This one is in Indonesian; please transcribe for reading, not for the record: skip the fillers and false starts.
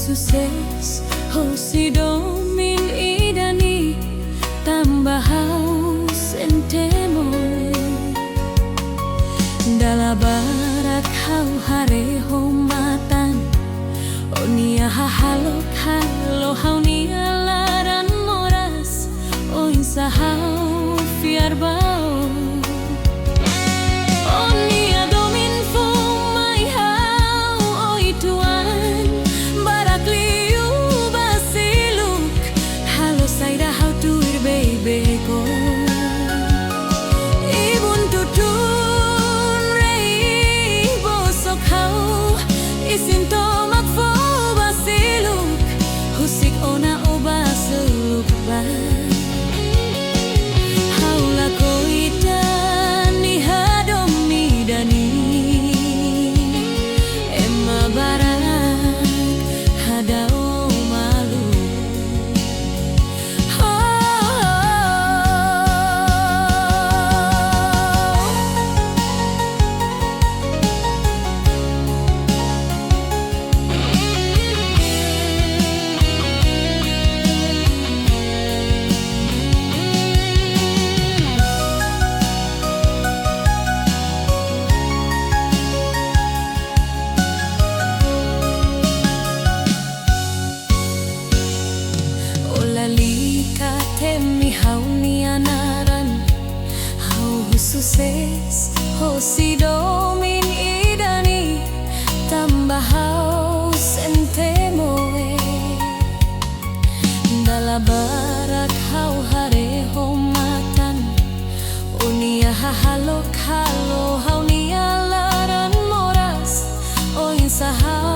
suses ho si domin idani tambah haus entemoy dala barak hau hare homatan onia hahalok halo haunia laran moras o insa hau fiar bau onia domin fu mai hau oi tuan barak liu basiluk halo saida hau tuir baby go ibun tutun rei bosok hau isin tomak fo basiluk husik ona o basiluk ba haula koitani hadomi dani emma barak hadao malu lika temi hau nianaran hau suses ho si domin idani tambah hau sentemoe dala barak hau hare homatan unia hahalok halo hau nia laran moras o insa hau